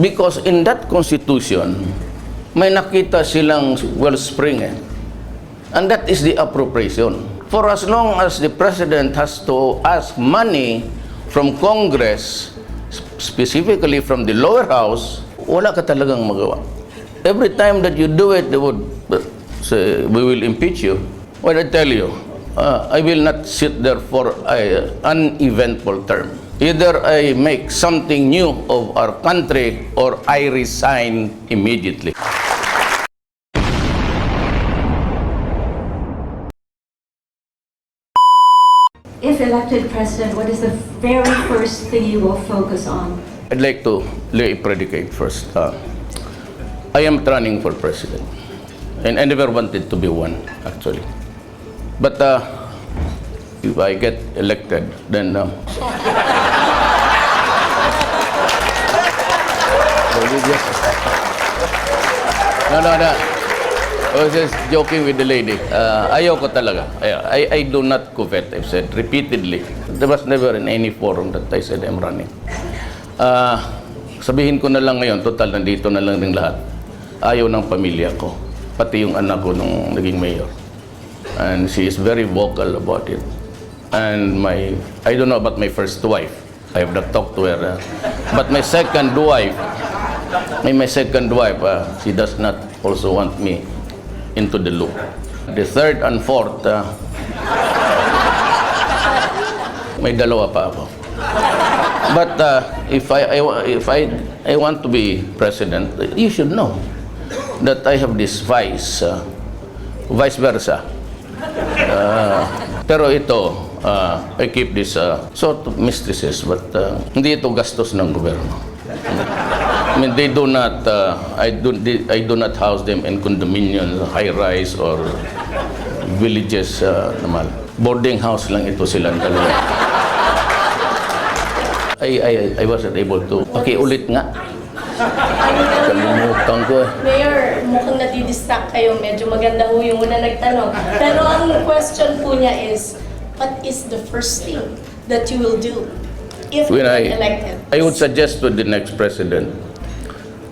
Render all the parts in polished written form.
Because in that constitution, may nakita silang wellspring eh. And that is the appropriation. For as long as the President has to ask money from Congress, specifically from the lower house, wala ka talagang magawa. Every time that you do it, they would say, we will impeach you. Well, I tell you, I will not sit there for an uneventful term. Either I make something new of our country or I resign immediately. If elected president, what is the very first thing you will focus on? I'd like to lay a predicate first. I am running for president, and I never wanted to be one, actually. But if I get elected, then no. I was just joking with the lady. Ayaw ko talaga. I do not covet, I've said repeatedly. There was never in any forum that I said I'm running. Sabihin ko na lang ngayon, total nandito na lang ng lahat. Ayaw ng pamilya ko, pati yung anak ko nung naging mayor. And she is very vocal about it. And I don't know about my first wife. I have not talked to her. But my second wife, she does not also want me into the loop. The third and fourth, may dalawa pa ako. But if I want to be president, you should know that I have this vice versa. Pero ito, I keep this sort of mistresses, but hindi ito gastos ng gobyerno. I mean, they do not, I do not house them in condominiums, high-rise, or villages naman. Boarding house lang ito silang dalawa. I wasn't able to. Okay, ulit nga. Kalimutan ko eh. Mayor, mukhang nadidistract kayo. Medyo maganda ho yung una nagtanong. Pero ang question po niya is, what is the first thing that you will do if you are elected? I would suggest to the next president,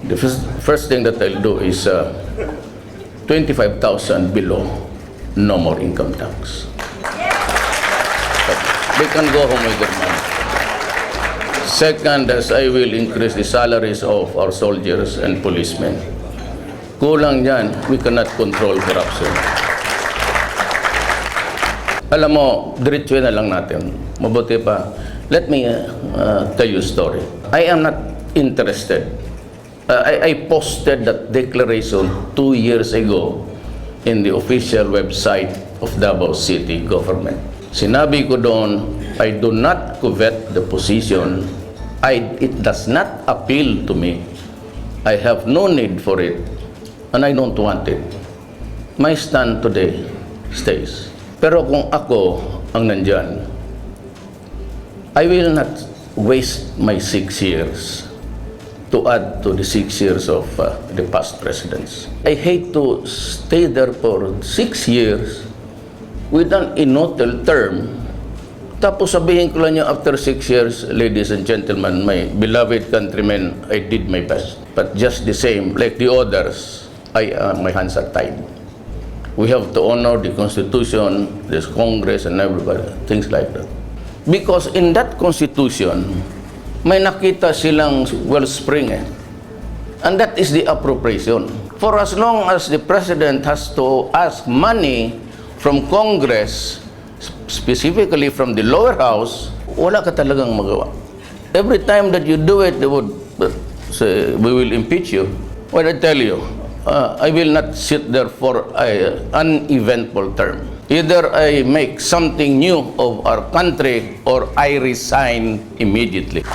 the first thing that I'll do is 25,000 below, no more income tax. They can go home with their money. Second, as I will increase the salaries of our soldiers and policemen. Kulang yan, we cannot control corruption. Alam mo, diretso na lang natin. Mabuti pa. Let me tell you a story. I am not interested. I posted that declaration 2 years ago in the official website of Davao City government. Sinabi ko doon, I do not covet the position. It does not appeal to me. I have no need for it, and I don't want it. My stand today stays. Pero kung ako ang nandyan, I will not waste my 6 years to add to the 6 years of the past presidents. I hate to stay there for 6 years with an inutil term. Tapos sabihin ko lang niya after 6 years, ladies and gentlemen, my beloved countrymen, I did my best. But just the same, like the others, my hands are tied. We have to honor the Constitution, this Congress, and everybody, things like that. Because in that Constitution, may nakita silang wellspring eh. And that is the appropriation. For as long as the President has to ask money from Congress, specifically from the lower house, wala ka talagang magawa. Every time that you do it, they would say, we will impeach you. Well, I tell you, I will not sit there for an uneventful term. Either I make something new of our country or I resign immediately.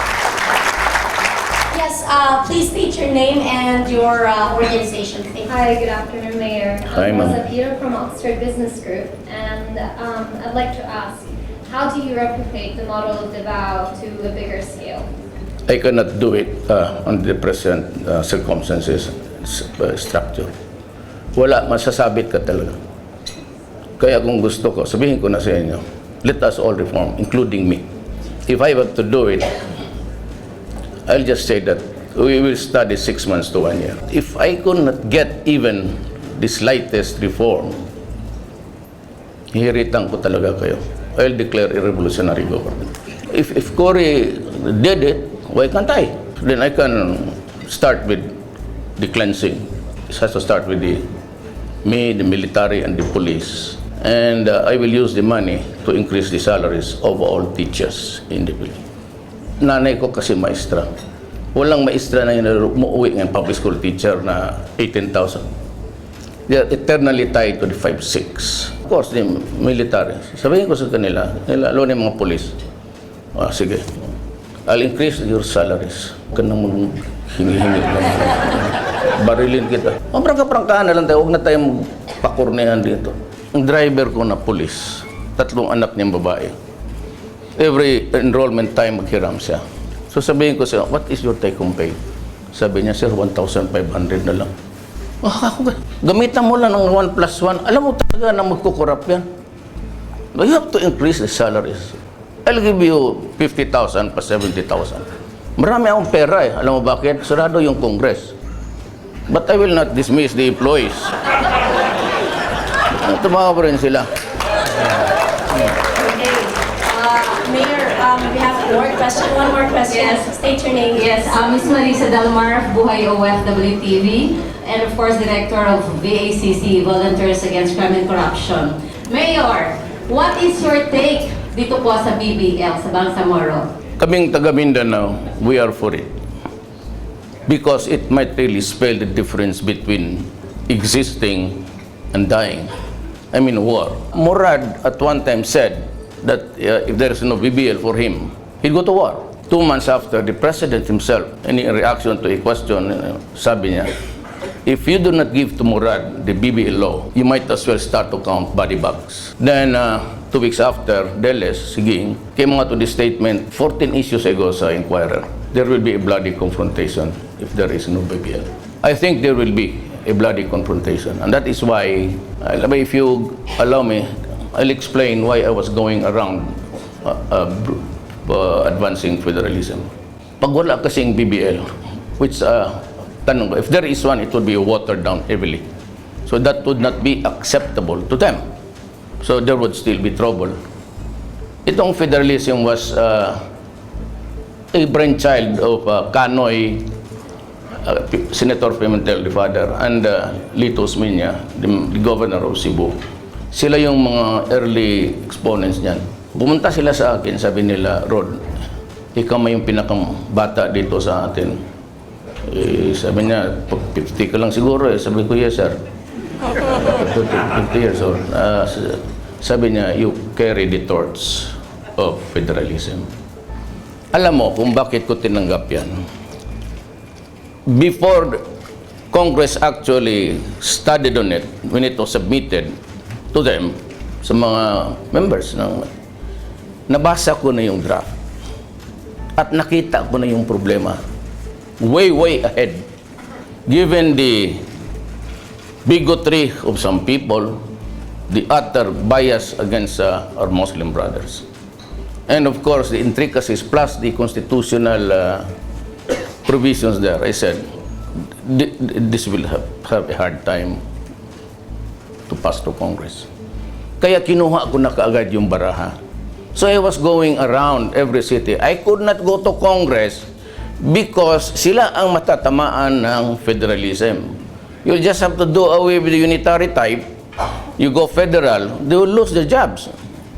Yes, please state your name and your organization. Thank you. Hi, good afternoon, Mayor. Hi, ma'am. I'm Peter from Oxford Business Group, and I'd like to ask, how do you replicate the model of Davao to a bigger scale? I cannot do it under the present circumstances, structure. Wala, masasabit ka talaga. Kaya kung gusto ko, sabihin ko na sa inyo, let us all reform, including me. If I were to do it, I'll just say that we will study 6 months to 1 year. If I could not get even the slightest reform, hihiritan ko talaga kayo. I'll declare a revolutionary government. If Cory did it, why can't I? Then I can start with the cleansing. It has to start with the military, and the police. And I will use the money to increase the salaries of all teachers in the Philippines. Nanay ko kasi maestra. Walang maestra na yun umuwi ng public school teacher na 18,000. They are eternally tied to the 5-6. Of course, the military. Sabihin ko sa kanila, lalo na yung mga police, sige, I'll increase your salaries. Huwag ka nang hingi-hingi lang. Barilin kita. Prangka-prangkaan na lang tayo. Huwag na tayong pakurnehan dito. Ang driver ko na police, 3 anak niyang babae. Every enrollment time maghiram siya. So sabihin ko siya, what is your take-home pay? Sabi niya, sir, 1,500 na lang. Gamitan mo lang ng 1+1. Alam mo talaga na magkukurap yan. You have to increase the salaries. I'll give you 50,000 pa 70,000. Marami akong pera eh. Alam mo bakit? Sarado yung Congress. But I will not dismiss the employees. Tumawa pa rin sila. Mayor, we have more question. One more question. Yes. State your name. Yes, Ms. Marisa Dalmar of Buhay OFW TV, and of course, Director of VACC, Volunteers Against Crime and Corruption. Mayor, what is your take dito po sa BBL, sa Bangsamoro? Kaming taga Mindanao, we are for it. Because it might really spell the difference between existing and dying. I mean, war. Murad at one time said that if there is no BBL for him, he'd go to war. 2 months after, the president himself, in reaction to a question, sabi niya, if you do not give to Murad the BBL law, you might as well start to count body bags. Then, 2 weeks after, Deles, Siging, came out with the statement 14 issues ago sa Inquirer. There will be a bloody confrontation if there is no BBL. I think there will be a bloody confrontation. And that is why, if you allow me, I'll explain why I was going around advancing federalism. Pag wala kasing BBL, which, tanong ko, if there is one, it would be watered down heavily. So that would not be acceptable to them. So there would still be trouble. Itong federalism was a brainchild of Kanoy, Senator Pimentel, the father, and Lito Osmeña, the governor of Cebu. Sila yung mga early exponents niyan. Pumunta sila sa akin, sabi nila, Rod, ikaw may yung pinakabata dito sa atin. Sabi niya, 50 ka lang siguro eh. Sabi ko, yes sir. 50 years old. Sabi niya, you carry the torch of federalism. Alam mo kung bakit ko tinanggap yan. Before Congress actually studied on it, when it was submitted to them, sa mga members, nabasa ko na yung draft. At nakita ko na yung problema. Way ahead. Given the bigotry of some people, the utter bias against our Muslim brothers. And of course, the intricacies plus the constitutional provisions there. I said, this will have a hard time to pass to Congress. Kaya kinuha ko na kaagad yung baraha. So I was going around every city. I could not go to Congress because sila ang matatamaan ng federalism. You just have to do away with the unitary type. You go federal, they will lose their jobs,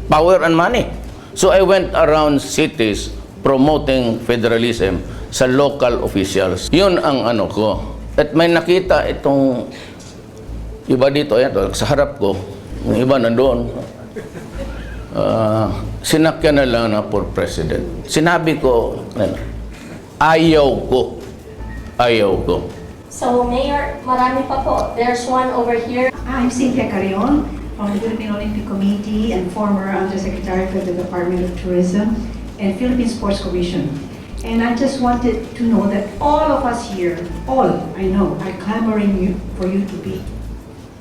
power and money. So I went around cities promoting federalism sa local officials. Yun ang ano ko. At may nakita itong iba dito, ayan, sa harap ko, yung iba nandoon. Sinakyan na lang na for president. Sinabi ko, ayaw ko. So, Mayor, marami pa po. There's one over here. I'm Cynthia Carrion from the Philippine Olympic Committee and former Undersecretary for the Department of Tourism and Philippine Sports Commission. And I just wanted to know that all of us here, all I know, are clamoring for you to be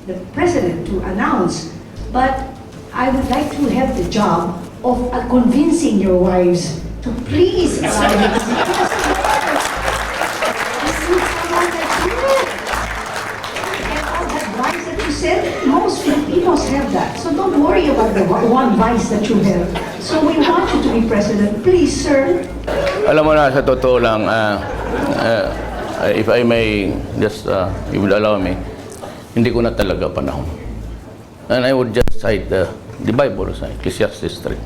the president to announce. But I would like to have the job of convincing your wives to please allow you to be president. one vice that you have. So we want you to be president. Please, sir. Alam mo na, sa totoo lang, if I may just, you would allow me, hindi ko na talaga panahon. And I would just cite the Bible, Ecclesiastes 3.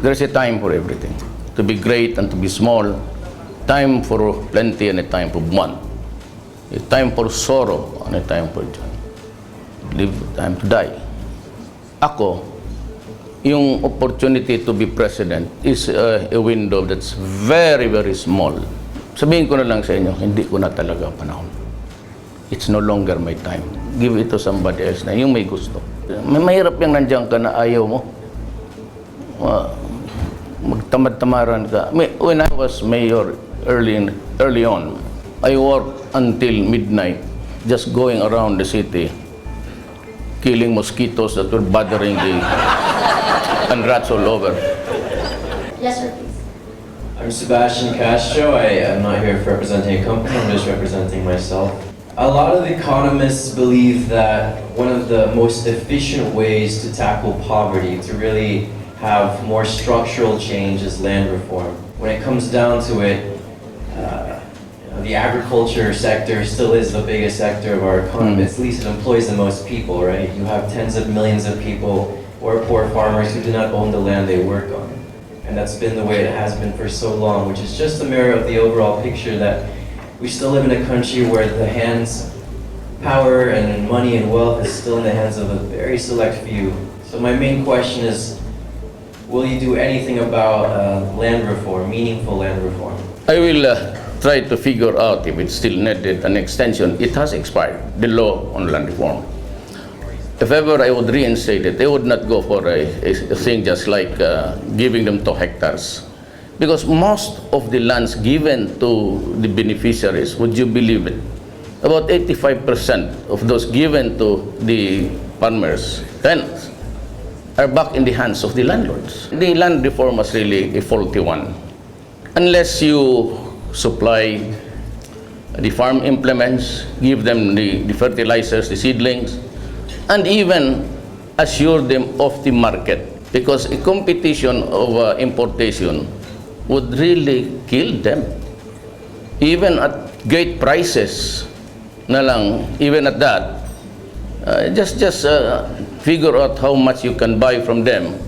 There's a time for everything. To be great and to be small. Time for plenty and a time for want. A time for sorrow and a time for joy. Live time to die. Ako, yung opportunity to be president is a window that's very, very small. Sabihin ko na lang sa inyo, hindi ko na talaga panahon. It's no longer my time. Give it to somebody else na yung may gusto. Mahirap yung nandiyan ka na ayaw mo. Magtamad-tamaran ka. When I was mayor early on, I worked until midnight just going around the city killing mosquitoes that were bothering and rats all over. Yes, sir, please. I'm Sebastian Castro. I am not here representing a company, I'm just representing myself. A lot of economists believe that one of the most efficient ways to tackle poverty, to really have more structural change, is land reform. When it comes down to it, the agriculture sector still is the biggest sector of our economy. At least it employs the most people, right? You have tens of millions of people who are poor farmers who do not own the land they work on. And that's been the way it has been for so long, which is just a mirror of the overall picture that we still live in a country where the power and money and wealth is still in the hands of a very select few. So my main question is, will you do anything about land reform, meaningful land reform? I will try to figure out if it's still needed an extension. It has expired, the law on land reform. If ever I would reinstate it, I would not go for a thing just like giving them 2 hectares. Because most of the lands given to the beneficiaries, would you believe it? About 85% of those given to the farmers, tenants, are back in the hands of the landlords. The land reform was really a faulty one. Unless you supply the farm implements, give them the fertilizers, the seedlings, and even assure them of the market. Because a competition of importation would really kill them. Even at great prices na lang, even at that, just figure out how much you can buy from them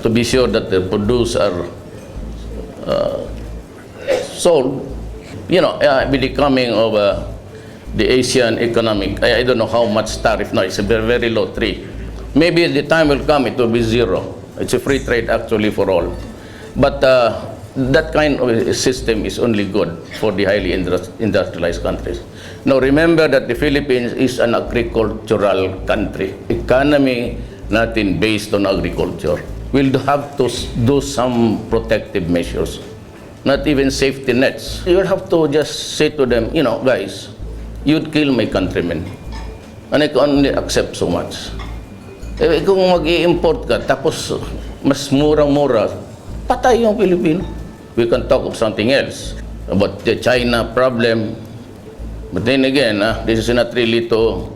to be sure that the produce are sold. You know, with the coming of the Asian economic, I don't know how much tariff now. It's a very, very low 3. Maybe the time will come, it will be 0. It's a free trade actually for all. But that kind of a system is only good for the highly industrialized countries. Now remember that the Philippines is an agricultural country. Economy natin based on agriculture. We'll have to do some protective measures. Not even safety nets. You have to just say to them, you know, guys, you'd kill my countrymen. And I can only accept so much. Eh, kung mag-i-import ka, tapos mas murang-mura, patay yung Pilipino. We can talk of something else, about the China problem. But then again, this is not really to,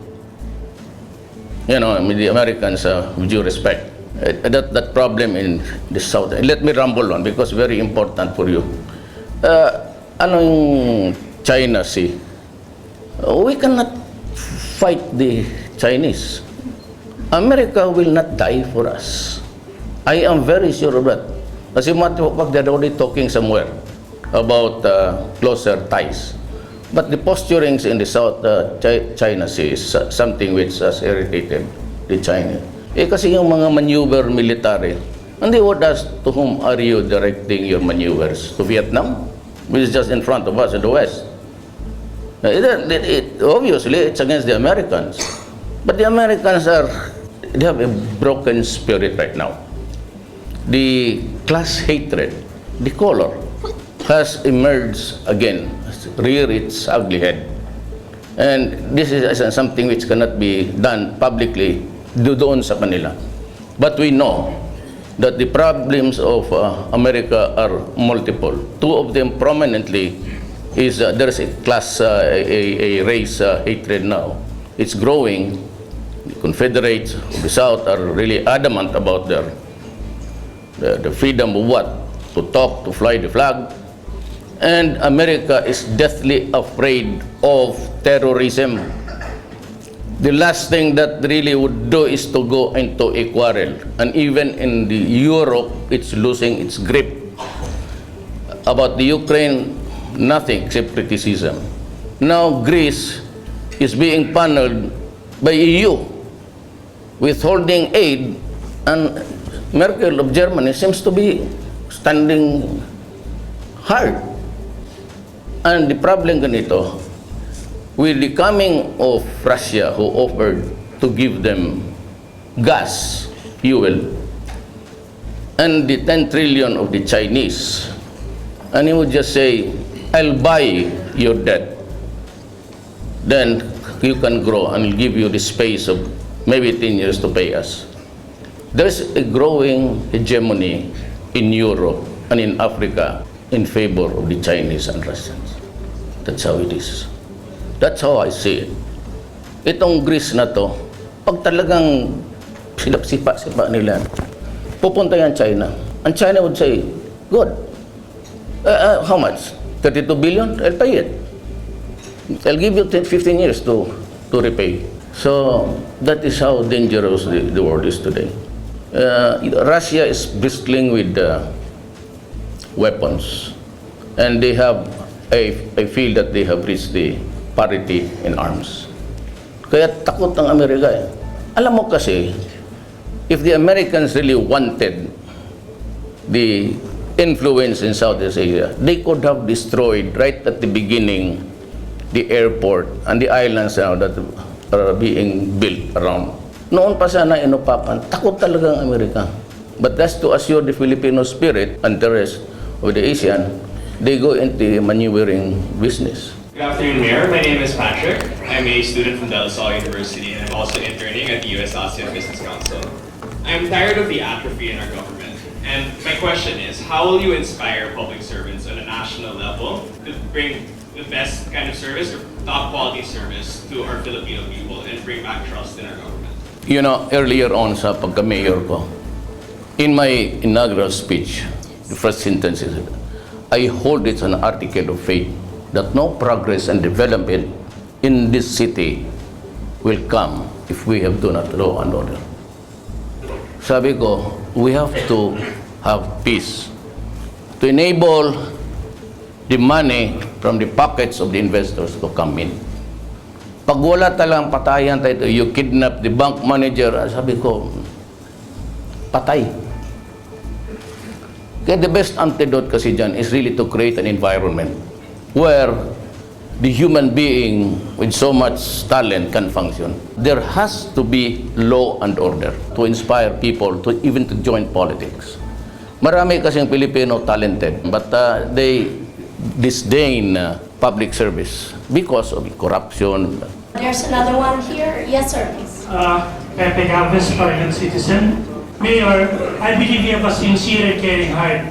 you know, with the Americans, with due respect. That problem in the South. Let me rumble on because very important for you. Ano yung China Sea? We cannot fight the Chinese. America will not die for us. I am very sure of that. As a matter of fact, they're already talking somewhere about closer ties. But the posturings in the South China Sea is something which has irritated the Chinese. Eh kasi yung mga maneuver military, and they would ask, to whom are you directing your maneuvers? To Vietnam? Which is just in front of us in the West. Obviously, it's against the Americans. But the Americans they have a broken spirit right now. The class hatred, the color, has emerged again, rear its ugly head. And this is something which cannot be done publicly doon sa kanila. But we know that the problems of America are multiple. 2 of them prominently is there's a class, a race hatred now. It's growing. the Confederates of the South are really adamant about the freedom of what? To talk, to fly the flag. And America is deathly afraid of terrorism. The last thing that really would do is to go into a quarrel. And even in the Europe, it's losing its grip. About the Ukraine, nothing except criticism. Now Greece is being paneled by EU, withholding aid, and Merkel of Germany seems to be standing hard. And the problem ganito, with the coming of Russia, who offered to give them gas, fuel, and the 10 trillion of the Chinese, and he would just say, I'll buy your debt, then you can grow and I'll give you the space of maybe 10 years to pay us. There's a growing hegemony in Europe and in Africa in favor of the Chinese and Russians. That's how it is. That's how I see it. Itong Greece na to, pag talagang sipa nila, pupunta yan China. And China would say, good. How much? 32 billion? I'll pay it. I'll give you 15 years to repay. So that is how dangerous the world is today. Russia is bristling with weapons. And they have, I feel that they have reached the parity in arms. Kaya takot ang Amerika eh. Alam mo kasi, if the Americans really wanted the influence in Southeast Asia, they could have destroyed right at the beginning the airport and the islands now that are being built around. Noon pa sana inupakan, takot talaga ang Amerika. But that's to assure the Filipino spirit and the rest of the ASEAN, they go into maneuvering business. Good afternoon, Mayor. My name is Patrick. I'm a student from De La Salle University, and I'm also interning at the U.S. ASEAN Business Council. I'm tired of the atrophy in our government, and my question is, how will you inspire public servants on a national level to bring the best kind of service or top quality service to our Filipino people and bring back trust in our government? You know, earlier on sa pagka-mayor ko, in my inaugural speech, the first sentence is, I hold it an article of faith that no progress and development in this city will come if we have done not law and order. Sabi ko, we have to have peace to enable the money from the pockets of the investors to come in. Pag wala talang patayan tayo, you kidnap the bank manager, sabi ko, patay. Kaya the best antidote kasi dyan is really to create an environment where the human being with so much talent can function. There has to be law and order to inspire people to even to join politics. Marami kasing Filipino talented, but they disdain public service because of corruption. There's another one here. Yes, sir, please. Pepe Galvez, private citizen. Mayor, I believe you have a sincere and caring heart,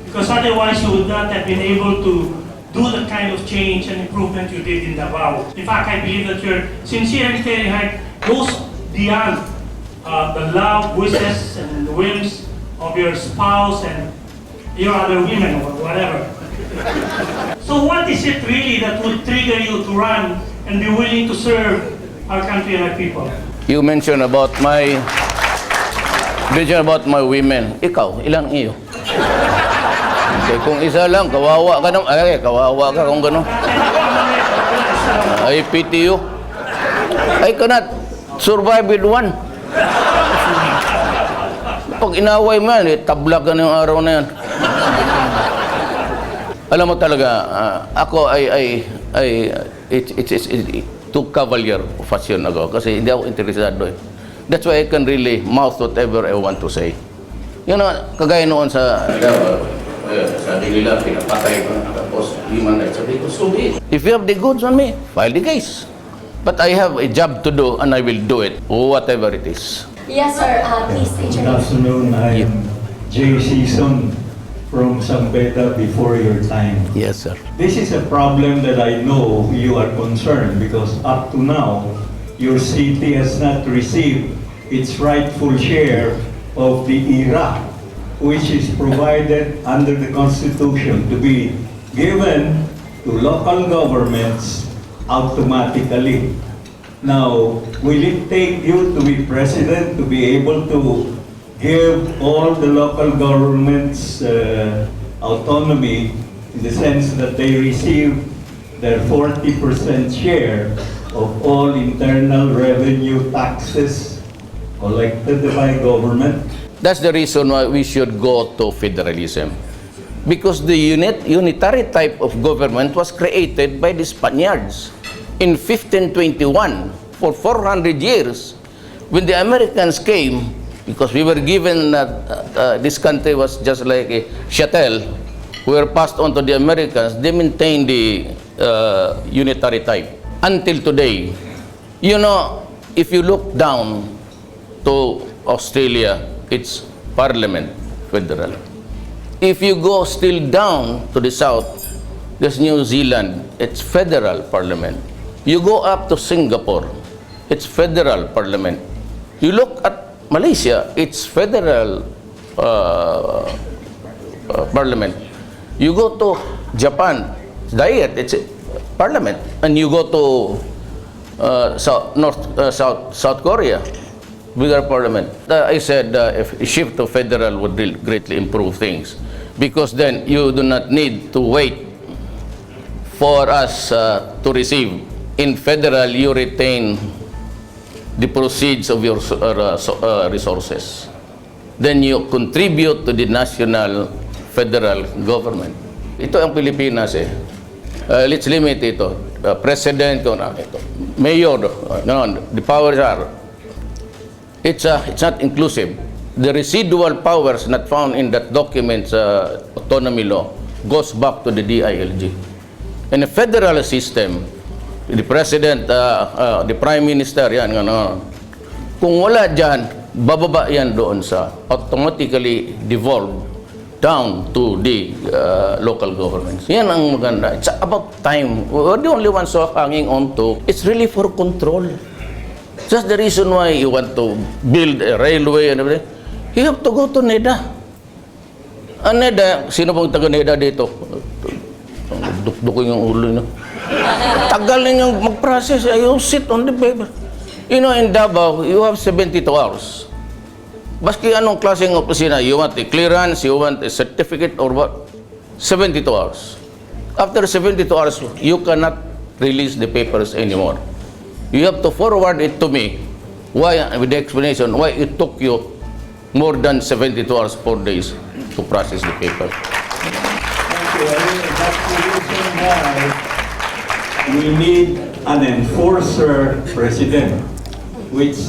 because otherwise you would not have been able to do the kind of change and improvement you did in Davao. In fact, I believe that your sincere and caring heart goes beyond the loud wishes and whims of your spouse and your other women or whatever. So what is it really that would trigger you to run and be willing to serve our country and our people? You mentioned about my women. Ikaw, ilang iyo? Okay, kung isa lang, kawawa ka naman. Ay, kawawa ka kung gano'n. I pity you. I cannot survive with one. Pag inaway mo yan, tablag ka na yung araw na yan. Alam mo talaga, ako it's too cavalier fashion ako kasi hindi ako interesado eh. That's why I can really mouth whatever I want to say. You know, kagaya noon sa sabi nila, pinapatay ko na tapos human rights. Sabi ko, so be it. If you have the goods on me, file the case. But I have a job to do and I will do it, whatever it is. Yes, sir. Please state your Good name. afternoon. I am Jay Season from Sampeta before your time. Yes, sir. This is a problem that I know you are concerned because up to now, your city has not received its rightful share of the IRA, which is provided under the Constitution to be given to local governments automatically. Now, will it take you to be president to be able to give all the local governments autonomy in the sense that they receive their 40% share of all internal revenue taxes collected by government? That's the reason why we should go to federalism. Because the unitary type of government was created by the Spaniards in 1521. For 400 years, when the Americans came, because we were given this country was just like a chattel, we were passed on to the Americans, they maintained the unitary type until today. You know, if you look down to Australia, it's parliament, federal. If you go still down to the south, there's New Zealand, it's federal parliament. You go up to Singapore, it's federal parliament. You look at Malaysia, it's federal parliament. You go to Japan, Diet, it's a parliament. And you go to South Korea, bigger parliament. I said if a shift to federal would greatly improve things, because then you do not need to wait for us to receive. In federal, you retain the proceeds of your resources. Then you contribute to the national federal government. Ito ang Pilipinas eh. Let's limit ito. President, ito. Mayor, no, the powers are. It's not inclusive. The residual powers not found in that document's autonomy law goes back to the DILG. In a federal system, the president, the prime minister, yan, ano. Kung wala dyan, bababa yan doon sa automatically devolve down to the local governments. Yan ang maganda. It's about time. We're the only ones who are hanging on to. It's really for control. Just the reason why you want to build a railway and everything, you have to go to NEDA. Ang NEDA, sino bang taga NEDA dito? Dukdukin yung ulo nyo. Tagal ninyong mag-process. You sit on the paper. You know, in Davao, you have 72 hours. Baski anong klaseng opisina, you want a clearance, you want a certificate or what? 72 hours. After 72 hours, you cannot release the papers anymore. You have to forward it to me. Why, with the explanation, why it took you more than 72 hours, 4 days to process the paper. Thank you. That's the reason why we need an enforcer president, which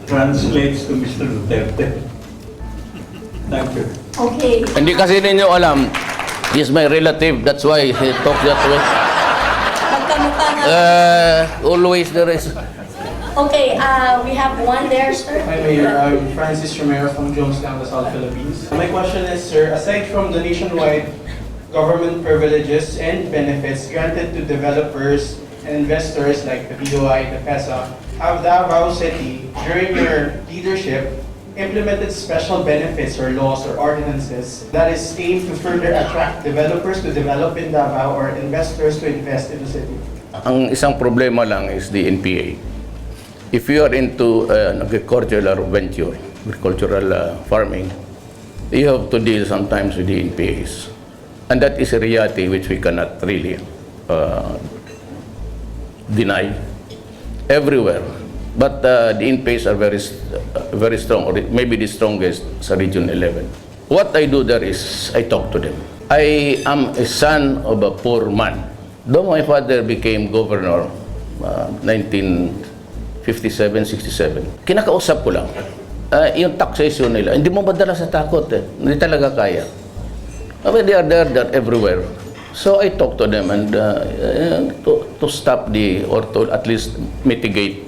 translates to Mr. Duterte. Thank you. Okay. Hindi kasi ninyo alam, he's my relative, that's why he talks that way. Magkamukha nga. Always there is. Okay, we have one there, sir. Hi, Mayor. I'm Francis Romero from Jonestown, the South Philippines. My question is, sir, aside from the nationwide government privileges and benefits granted to developers and investors like the BOI, the PESA, have Davao City, during your leadership, implemented special benefits or laws or ordinances that is aimed to further attract developers to develop in Davao or investors to invest in the city? Ang isang problema lang is the NPA. If you are into agricultural venture, agricultural farming, you have to deal sometimes with the NPAs. And that is a reality which we cannot really deny everywhere. But the NPAs are very strong, or maybe the strongest sa Region 11. What I do there is I talk to them. I am a son of a poor man. Though my father became governor 1957-67, kinakausap ko lang. Yung taxation nila, hindi mo madala sa takot eh. Hindi talaga kaya. I mean, they are there everywhere. So I talk to them and to stop or to at least mitigate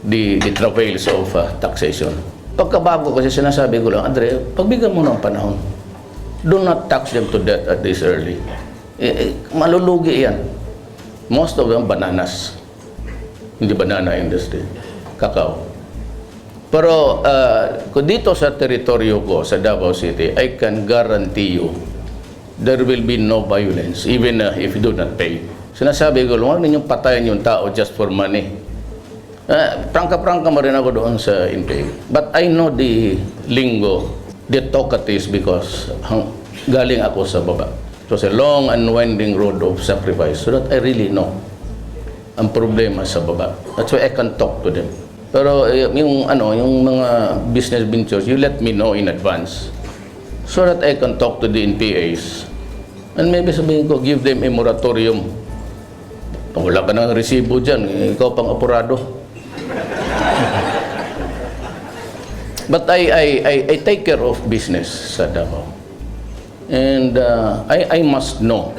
the travails of taxation. Pagkabago kasi sinasabi ko lang, Andre, pagbigyan mo ng panahon. Do not tax them to death at this early. Malulugi yan. Most of them bananas. Hindi banana industry. kakao. Pero kung dito sa teritoryo ko, sa Davao City, I can guarantee you, there will be no violence, even if you do not pay. Sinasabi ko, huwag ninyong patayin yung tao just for money. Prangka-prangka mo rin ako doon sa NPA. But I know the lingo, the talkatives, because galing ako sa baba. It was a long and winding road of sacrifice, so that I really know ang problema sa baba. That's why I can talk to them. Pero yung mga business ventures, you let me know in advance so that I can talk to the NPAs. And maybe sabihin ko, give them a moratorium. Wala ka ng resibo dyan, ikaw pang apurado. But I take care of business sa Davao. And I must know.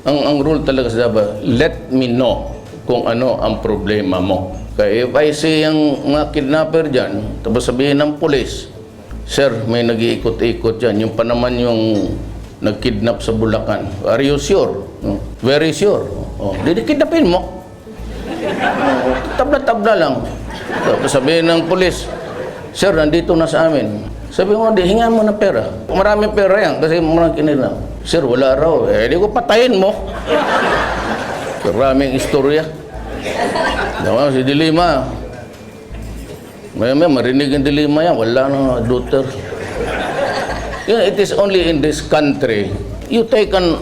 Ang rule talaga sa Davao, let me know kung ano ang problema mo. Kaya if I see yung mga kidnapper dyan, tapos sabihin ng pulis, sir, may nag-iikot-ikot dyan. Yung pa naman yung nag-kidnap sa Bulacan. Are you sure? Very sure. Didikidnapin mo. Tabla-tabla lang. Tapos sabihin ng pulis, sir, nandito na sa amin. Sabi mo, hingan mo na pera. Maraming pera yan kasi marang kinidnap. Sir, wala raw. Di ko patayin mo. Maraming istorya. Diba, si Dilima. May marinig ang Dilima yan. Wala na Duterte. It is only in this country you take an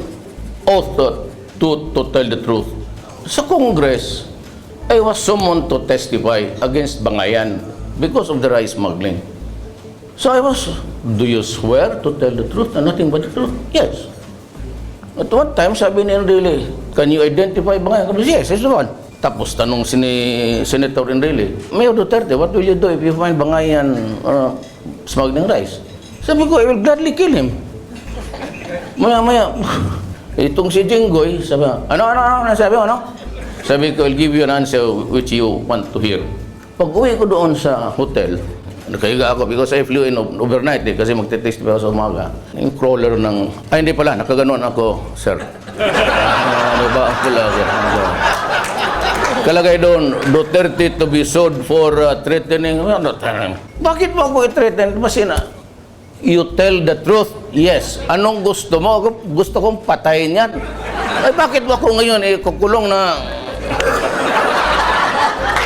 oath to tell the truth. Sa Congress, I was summoned to testify against Bangayan because of the rice smuggling. So I was, do you swear to tell the truth and nothing but the truth? Yes. At one time, sabi ni Enrile, can you identify Bangayan? Yes, it's the one. Tapos tanong si Senator Enrile, Mayor Duterte, what will you do if you find Bangayan smuggling rice? Sabi ko, I will gladly kill him. Maya-maya, itong si Jinggoy, sabi, sabi mo, ano? Sabi ko, I'll give you an answer which you want to hear. Pag uwi ko doon sa hotel, nakahiga ako because I flew in overnight kasi magte-testify ako sa umaga. Yung crawler ng, hindi pala, nakaganon ako, sir. Ba ang pula ako. Kalagay doon, Duterte to be sued for threatening. Bakit mo ako i-threaten? Masina, you tell the truth. Yes. Anong gusto mo? Gusto kong patayin yan. Ay, bakit mo ako ngayon kukulong na...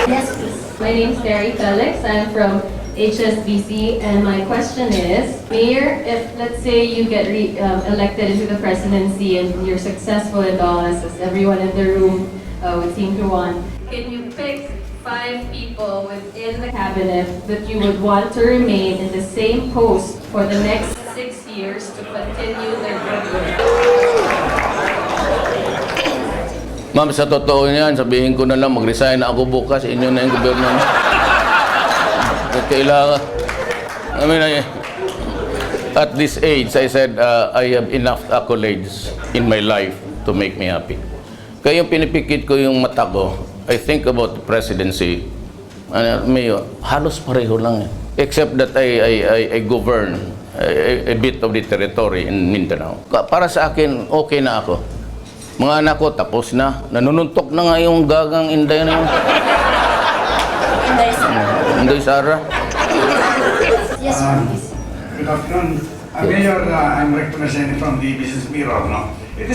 Yes, please. My name is Terry Felix. I'm from HSBC, and my question is, Mayor, if let's say you get elected into the presidency and you're successful in all, as everyone in the room would seem to want, can you pick 5 people within the cabinet that you would want to remain in the same post for the next 6 years to continue their good work? Ma'am, sa totoo niyan, sabihin ko na lang, mag-resign na ako bukas, inyo na yung gobyerno. Kailangan. I mean, at this age, I said, I have enough accolades in my life to make me happy. Kaya yung pinipikit ko yung mata ko, I think about the presidency, Mayor, halos pareho lang. Except that I govern a bit of the territory in Mindanao. Para sa akin, okay na ako. Mga anak ko, tapos na. Nanununtok na nga yung gagang Inday na yun. Inday Sara. Yes, please. Good afternoon. Mayor, I'm representing from the Business Mirror. No? It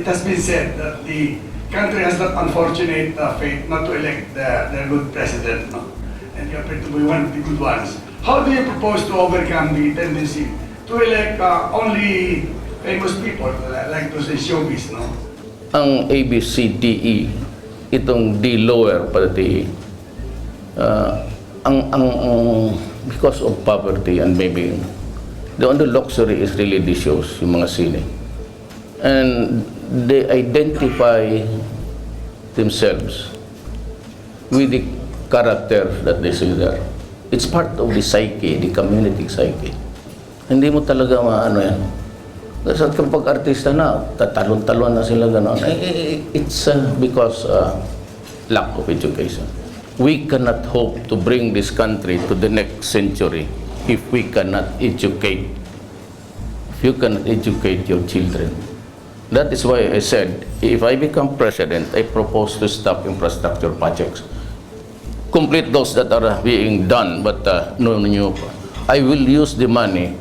has been said that the country has that unfortunate fate not to elect their good president. No? And you appear to be one of the good ones. How do you propose to overcome the tendency to elect only famous people, like those in showbiz? No? Ang ABCDE, itong D lower para DE, because of poverty and maybe the only luxury is really the shows, yung mga sine. And they identify themselves with the character that they see there. It's part of the psyche, the community psyche. Hindi mo talaga maano yan. Kasi kapag artista na, tatalon-talon na sila gano'n. It's because lack of education. We cannot hope to bring this country to the next century if we cannot educate. If you cannot educate your children. That is why I said, if I become president, I propose to stop infrastructure projects. complete those that are being done, but no new. I will use the money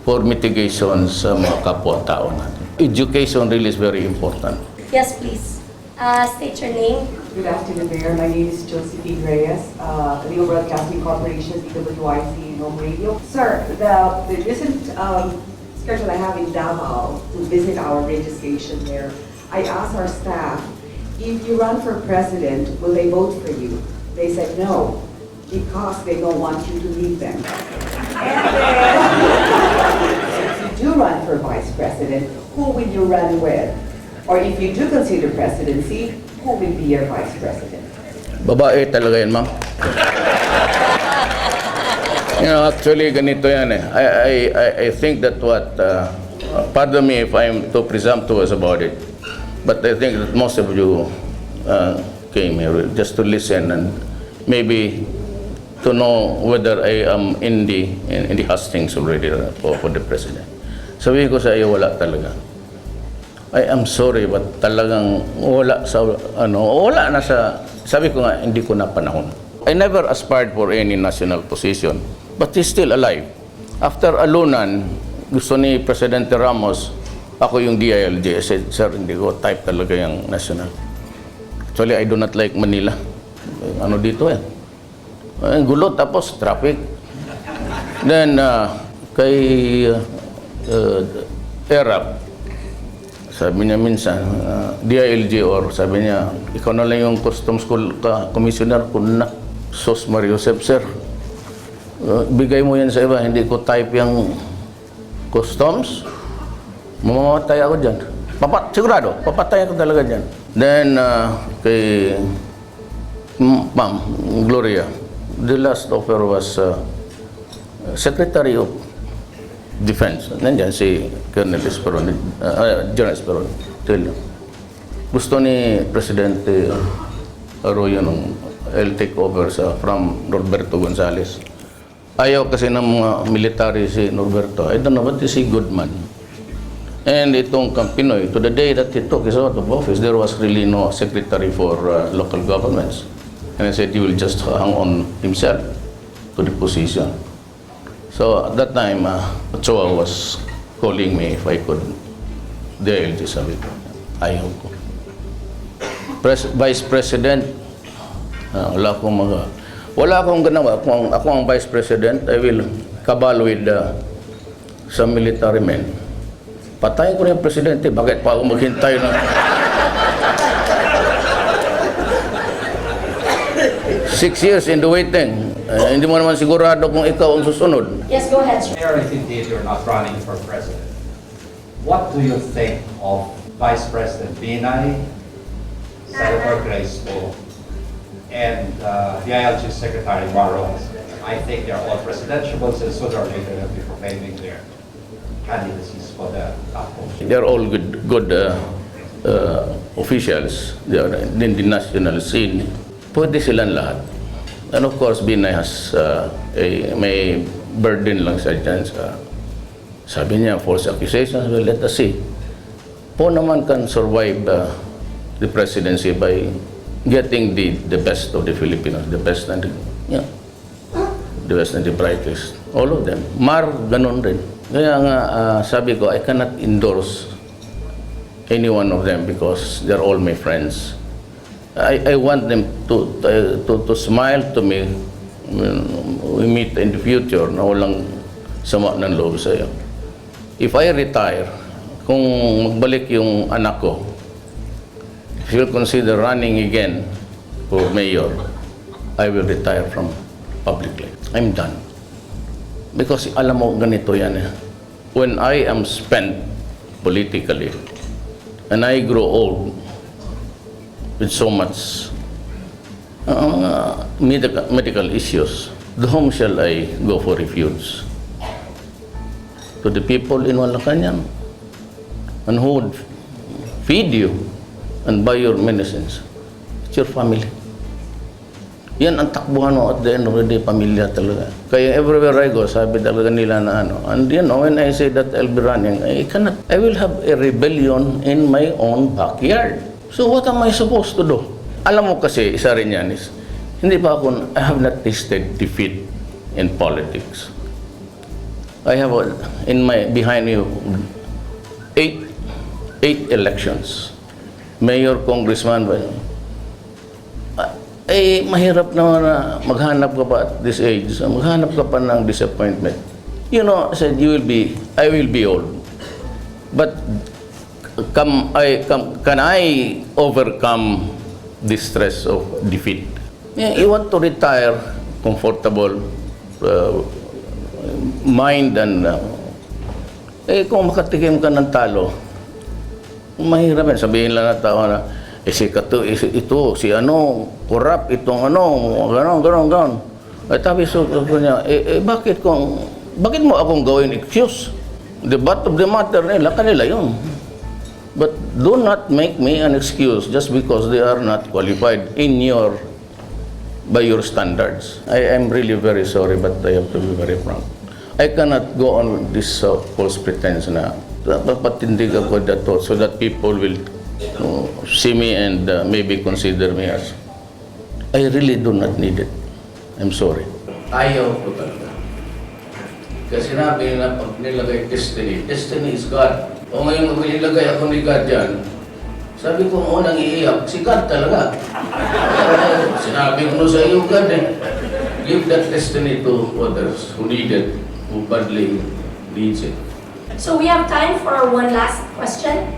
for mitigation sa mga kapwa-tao natin. Education really is very important. Yes, please. State your name. Good afternoon, Mayor. My name is Josephine Reyes, Rio Broadcasting Corporation, DWIC, Home Radio. Sir, the recent schedule I have in Davao to visit our radio station there, I asked our staff, if you run for president, will they vote for you? They said no, because they don't want you to leave them. And then, if you do run for vice president, who will you run with? Or if you do consider presidency, who will be your vice president? Babae talaga yan, ma'am. Actually, ganito yan eh. I think that what, pardon me if I'm too presumptuous about it, but I think that most of you came here just to listen and maybe to know whether I am in the hustings already for the president. Sabi ko sa iyo, wala talaga. I am sorry, but talagang wala sa, wala na sa, sabi ko nga, hindi ko na panahon. I never aspired for any national position, but he's still alive. After alunan, gusto ni Presidente Ramos, ako yung DILG. I said, sir, hindi ko type talaga yung national. Actually, I do not like Manila. Ano dito eh. Gulo, tapos traffic. Then, kay ERAP, sabi niya minsan, DILG or sabi niya, ikaw na lang yung customs commissioner ko na. Sos Mariosep, sir. Bigay mo yan sa iba, hindi ko type yung customs. Mamamatay ako dyan. Sigurado, papatay ako talaga dyan. Then, kay Ma'am Gloria, the last offer was Secretary of Defense. Nandiyan si Colonel Esperon, General Esperon. Gusto ni Presidente Arroyo nung I'll take over from Norberto Gonzales. Ayaw kasi ng mga military si Norberto. I don't know, but he's a good man. And itong Pinoy, to the day that he took his out of office, there was really no secretary for local governments. And I said he will just hang on himself to the position. So at that time, Ochoa was calling me if I could DILG, sabi ko. Ayaw ko. Vice President, wala akong ganawa. Kung ako ang Vice President, I will cabal with some military men. Patayin ko na yung Presidente. Bakit pa ako maghintay na 6 years in the waiting? Hindi mo naman sigurado kung ikaw ang susunod. Yes, go ahead, sir. Mayor, if indeed you're not running for president, what do you think of Vice President Binay, Senator Grace Poe, and DILG Secretary Barron? I think they're all presidentiables, and sooner or later they'll be proclaiming their candidacies for the top position. They're all good officials. They are in the national scene. Pwede silang lahat. And of course, Binay has may burden lang siya dyan sa, sabi niya, false accusations. Well, let us see. Po naman can survive the presidency by getting the best of the Filipinos, the best and the best and the brightest. All of them. Ganun rin. Kaya nga, sabi ko, I cannot endorse any one of them because they're all my friends. I want them to smile to me when we meet in the future na walang sama ng loob sa'yo. If I retire, kung magbalik yung anak ko, if you'll consider running again for mayor, I will retire from public life. I'm done. Because alam mo, ganito yan eh. When I am spent politically and I grow old with so much medical issues, to whom shall I go for refuge? To the people in Malacanang, and who would feed you and buy your medicines? It's your family. Yan ang takbuhan mo at the end of the day, pamilya talaga. Kaya everywhere I go, sabi talaga nila na ano. And you know, when I say that I'll be running, I will have a rebellion in my own backyard. So what am I supposed to do? Alam mo kasi, isa rin yan is, I have not tasted defeat in politics. I have behind me eight elections. Mayor, congressman, mahirap naman na maghanap ka pa at this age. Maghanap ka pa ng disappointment. You know, I said, I will be old. But can I overcome the stress of defeat? You want to retire comfortable, mind and kung makatikim ka ng talo, mahirap yan. Sabihin lang ng tao na, ito, si ano, corrupt, itong ano, ganon. At sabi niya, bakit mo akong gawin excuse? The bottom of the matter nila, kanila yun. But do not make me an excuse just because they are not qualified by your standards. I am really very sorry, but I have to be very frank. I cannot go on with this false pretense na papatindig ako dato so that people will see me and maybe consider me as. I really do not need it. I'm sorry. Ayaw ko talaga. Kasi sinabi nila pag nilagay destiny is God. O ngayon kung nilagay ako ni God yan, sabi ko unang iiyak, si God talaga. Sinabi ko sa iyo, God, give that destiny to others who need it, who badly needs it. So we have time for one last question.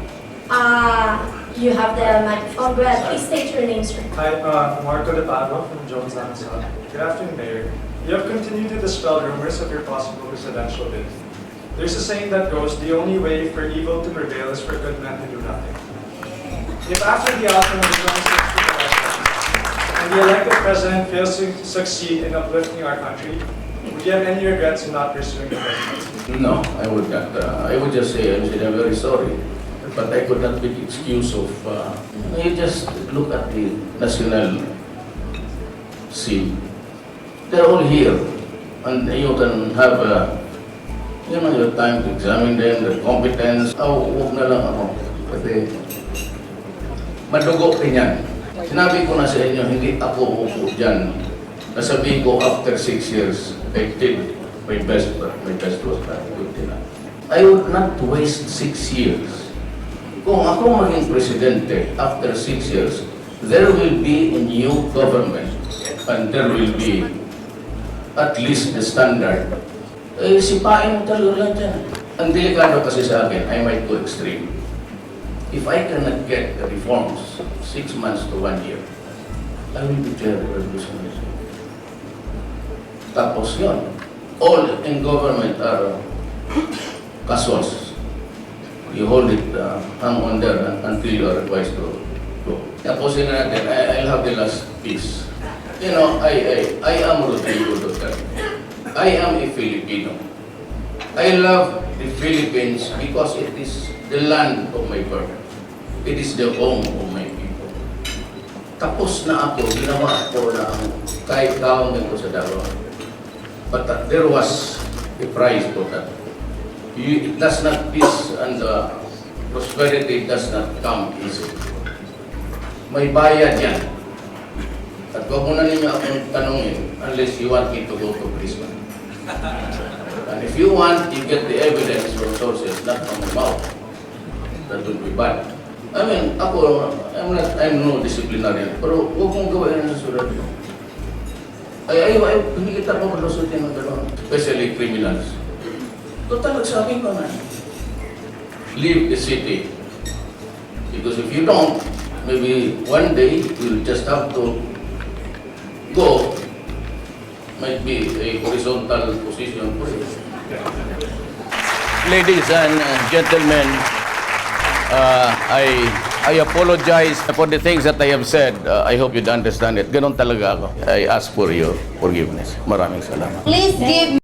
You have the microphone. Go ahead. Please state your name, sir. Hi, Marco De Pablo from Jones Lang LaSalle. Good afternoon, Mayor. You have continued to dispel rumors of your possible presidential bid. There's a saying that goes, the only way for evil to prevail is for good men to do nothing. If after the outcome of the 2016 election, and the elected president fails to succeed in uplifting our country, would you have any regrets in not pursuing the presidency? No, I would not. I would just say I'm very sorry. But I could not make excuse of, you just look at the national scene. They're all here. And you can have, your time to examine them, their competence. Huwag na lang ako. Kasi, madugo rin yan. Sinabi ko na sa inyo, hindi ako upo dyan. Nasabi ko, after 6 years, I did my best, but my best was not good enough. I would not waste 6 years. Kung ako maging presidente, after 6 years, there will be a new government and there will be at least the standard. Sipain mo talaga lang dyan. Ang delikado kasi sa akin, I might go extreme. If I cannot get the reforms 6 months to 1 year, I will declare revolutionary. Tapos yun. All in government are casuals. You hold it, hang on there until you are advised to go. Tapusin na natin, I'll have the last piece. You know, I am Rodrigo Duterte. I am a Filipino. I love the Philippines because it is the land of my birth. It is the home of my people. Tapos na ako, ginawa ko na kahit kaong ko sa dalawa. But there was a price for that. It does not, peace and prosperity does not come easy. May bayad yan. At huwag mo na ninyo akong tanongin unless you want me to go to prison. And if you want, you get the evidence from sources, not from my mouth. That would be bad. I mean, ako, I'm no disciplinarian, pero huwag mong gawin na sulat mo. Hindi kita pa malusutin ng gano'n, especially criminals. Total, nagsabi ko na, leave the city. Because if you don't, maybe one day, you'll just have to go. Might be a horizontal position for you. Ladies and gentlemen, I apologize for the things that I have said. I hope you'd understand it. Ganon talaga ako. I ask for your forgiveness. Maraming salamat. Please give